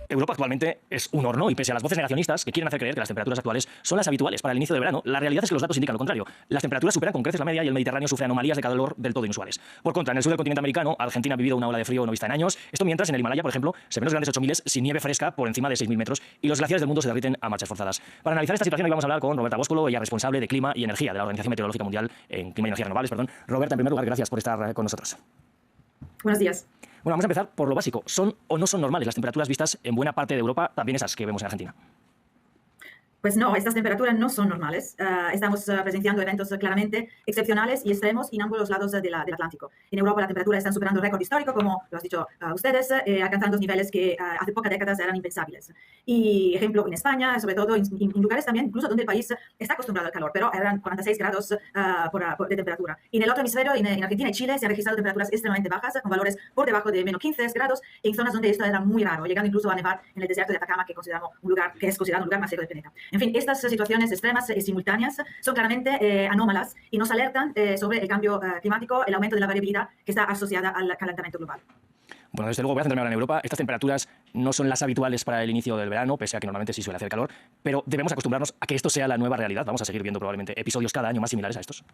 Europa actualmente es un horno y pese a las voces negacionistas que quieren hacer creer que las temperaturas actuales son las habituales para el inicio del verano, la realidad es que los datos indican lo contrario. Las temperaturas superan con creces la media y el Mediterráneo sufre anomalías de calor del todo inusuales. Por contra, en el sur del continente americano, Argentina ha vivido una ola de frío no vista en años. Esto mientras en el Himalaya, por ejemplo, se ven los grandes 8000 sin nieve fresca por encima de 6000 metros y los glaciares del mundo se derriten a marchas forzadas. Para analizar esta situación hoy vamos a hablar con Roberta Bóscolo, ella responsable de Clima y Energía de la Organización Meteorológica Mundial en Clima y Energías Renovables. Roberta, en primer lugar, gracias por estar con nosotros. Buenos días. Bueno, vamos a empezar por lo básico. ¿Son o no son normales las temperaturas vistas en buena parte de Europa, también esas que vemos en Argentina? Pues no, estas temperaturas no son normales. Estamos presenciando eventos claramente excepcionales y extremos en ambos lados del Atlántico. En Europa la temperatura está superando récord histórico, como lo has dicho ustedes, alcanzando niveles que hace pocas décadas eran impensables. Y ejemplo, en España, sobre todo en lugares también, incluso donde el país está acostumbrado al calor, pero eran 46 grados de temperatura. Y en el otro hemisferio, en Argentina y Chile, se han registrado temperaturas extremadamente bajas, con valores por debajo de menos 15 grados, en zonas donde esto era muy raro, llegando incluso a nevar en el desierto de Atacama, que es considerado un lugar más seco del planeta. En fin, estas situaciones extremas y simultáneas son claramente anómalas y nos alertan sobre el cambio climático, el aumento de la variabilidad que está asociada al calentamiento global. Bueno, desde luego voy a centrarme ahora en Europa. Estas temperaturas no son las habituales para el inicio del verano, pese a que normalmente sí suele hacer calor, pero debemos acostumbrarnos a que esto sea la nueva realidad. Vamos a seguir viendo probablemente episodios cada año más similares a estos.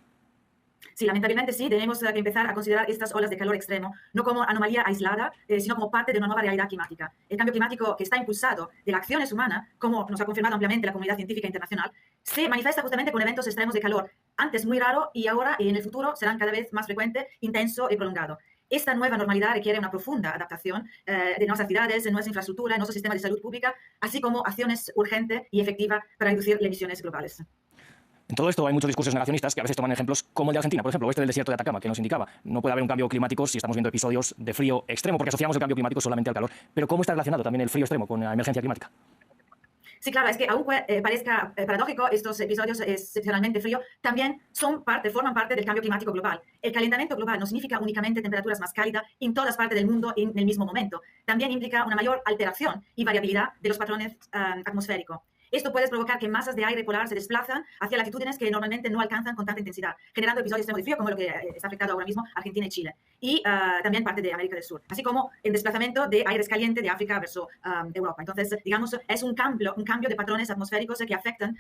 Sí, lamentablemente sí, tenemos que empezar a considerar estas olas de calor extremo no como anomalía aislada, sino como parte de una nueva realidad climática. El cambio climático que está impulsado de las acciones humanas, como nos ha confirmado ampliamente la comunidad científica internacional, se manifiesta justamente con eventos extremos de calor, antes muy raro y ahora y en el futuro serán cada vez más frecuentes, intenso y prolongado. Esta nueva normalidad requiere una profunda adaptación de nuestras ciudades, de nuestra infraestructura, de nuestro sistema de salud pública, así como acciones urgentes y efectivas para reducir las emisiones globales. En todo esto hay muchos discursos negacionistas que a veces toman ejemplos como el de Argentina, por ejemplo, o este del desierto de Atacama, que nos indicaba. No puede haber un cambio climático si estamos viendo episodios de frío extremo, porque asociamos el cambio climático solamente al calor. Pero ¿cómo está relacionado también el frío extremo con la emergencia climática? Sí, claro, es que aunque parezca paradójico, estos episodios excepcionalmente fríos también forman parte del cambio climático global. El calentamiento global no significa únicamente temperaturas más cálidas en todas partes del mundo en el mismo momento. También implica una mayor alteración y variabilidad de los patrones atmosféricos. Esto puede provocar que masas de aire polar se desplazan hacia latitudes que normalmente no alcanzan con tanta intensidad, generando episodios extremos de frío como lo que está afectado ahora mismo Argentina y Chile, y también parte de América del Sur, así como el desplazamiento de aires calientes de África versus Europa. Entonces, digamos, es un cambio de patrones atmosféricos que afectan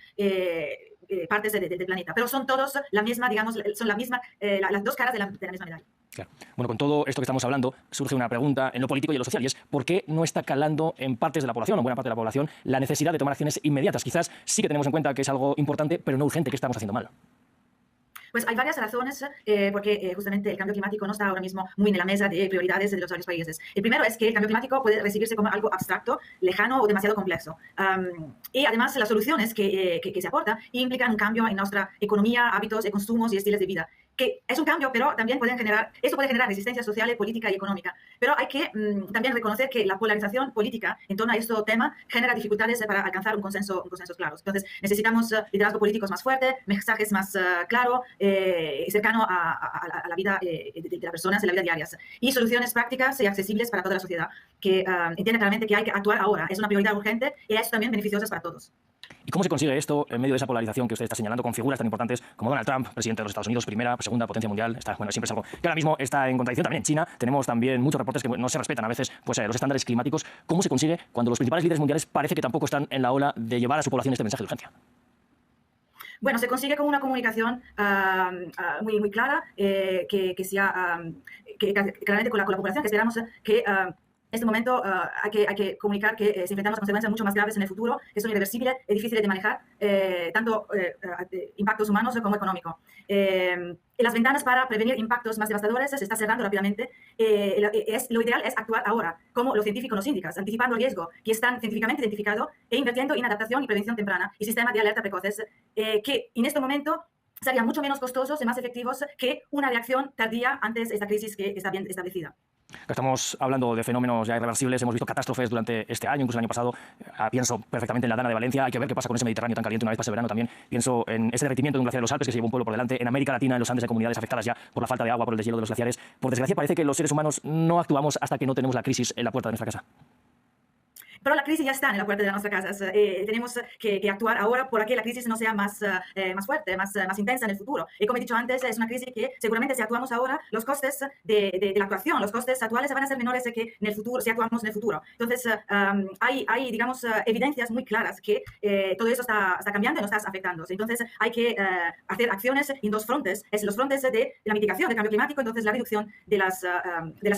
partes del planeta, pero son todos la misma, digamos, son las dos caras de la misma medalla. Claro. Bueno, con todo esto que estamos hablando, surge una pregunta en lo político y en lo social, y es ¿por qué no está calando en partes de la población, o en buena parte de la población, la necesidad de tomar acciones inmediatas? Quizás sí que tenemos en cuenta que es algo importante, pero no urgente, que estamos haciendo mal. Pues hay varias razones porque justamente el cambio climático no está ahora mismo muy en la mesa de prioridades de los varios países. El primero es que el cambio climático puede recibirse como algo abstracto, lejano o demasiado complejo. Y además las soluciones que se aportan implican un cambio en nuestra economía, hábitos, consumos y estilos de vida. Que es un cambio, pero también esto puede generar resistencia social, política y económica. Pero hay que también reconocer que la polarización política en torno a este tema genera dificultades para alcanzar un consenso claros. Entonces necesitamos liderazgos políticos más fuertes, mensajes más claros, cercano a la vida de las personas, en la vida diaria. Y soluciones prácticas y accesibles para toda la sociedad, que entiende claramente que hay que actuar ahora. Es una prioridad urgente y es también beneficiosa para todos. ¿Y cómo se consigue esto en medio de esa polarización que usted está señalando con figuras tan importantes como Donald Trump, presidente de los Estados Unidos, primera, segunda potencia mundial? Siempre es algo que ahora mismo está en contradicción. También en China tenemos también muchos reportes que no se respetan a veces los estándares climáticos. ¿Cómo se consigue cuando los principales líderes mundiales parece que tampoco están en la ola de llevar a su población este mensaje de urgencia? Bueno, se consigue con una comunicación muy clara, que sea claramente con la población, que esperamos que en este momento hay que comunicar que si enfrentamos consecuencias mucho más graves en el futuro, que son irreversibles y difíciles de manejar, tanto impactos humanos como económicos. Las ventanas para prevenir impactos más devastadores se están cerrando rápidamente. Lo ideal es actuar ahora, como los científicos nos indican, anticipando riesgos que están científicamente identificados e invirtiendo en adaptación y prevención temprana y sistemas de alerta precoces que en este momento serían mucho menos costosos y más efectivos que una reacción tardía antes de esta crisis que está bien establecida. Estamos hablando de fenómenos ya irreversibles, hemos visto catástrofes durante este año, incluso el año pasado. Pienso perfectamente en la Dana de Valencia, hay que ver qué pasa con ese Mediterráneo tan caliente una vez pase verano también. Pienso en ese derretimiento de un glaciar de los Alpes que se llevó un pueblo por delante. En América Latina, en los Andes, hay comunidades afectadas ya por la falta de agua, por el deshielo de los glaciares. Por desgracia, parece que los seres humanos no actuamos hasta que no tenemos la crisis en la puerta de nuestra casa. Pero la crisis ya está en la puerta de nuestras casas. Tenemos que actuar ahora para que la crisis no sea más fuerte, más intensa en el futuro. Y como he dicho antes, es una crisis que seguramente si actuamos ahora, los costes de la actuación, los costes actuales van a ser menores que en el futuro, si actuamos en el futuro. Entonces, hay digamos, evidencias muy claras que todo eso está cambiando y nos está afectando. Entonces, hay que hacer acciones en dos frontes. Es los frontes de la mitigación del cambio climático, entonces la reducción de las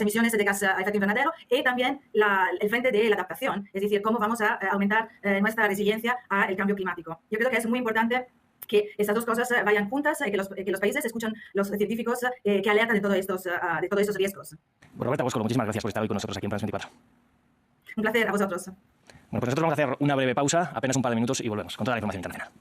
emisiones de gas a efecto invernadero, y también el frente de la adaptación, es decir, cómo vamos a aumentar nuestra resiliencia al cambio climático. Yo creo que es muy importante que estas dos cosas vayan juntas y que los países escuchen los científicos que alertan de todos estos riesgos. Bueno, Roberta Bosco, muchísimas gracias por estar hoy con nosotros aquí en France 24. Un placer a vosotros. Bueno, pues nosotros vamos a hacer una breve pausa, apenas un par de minutos, y volvemos con toda la información internacional.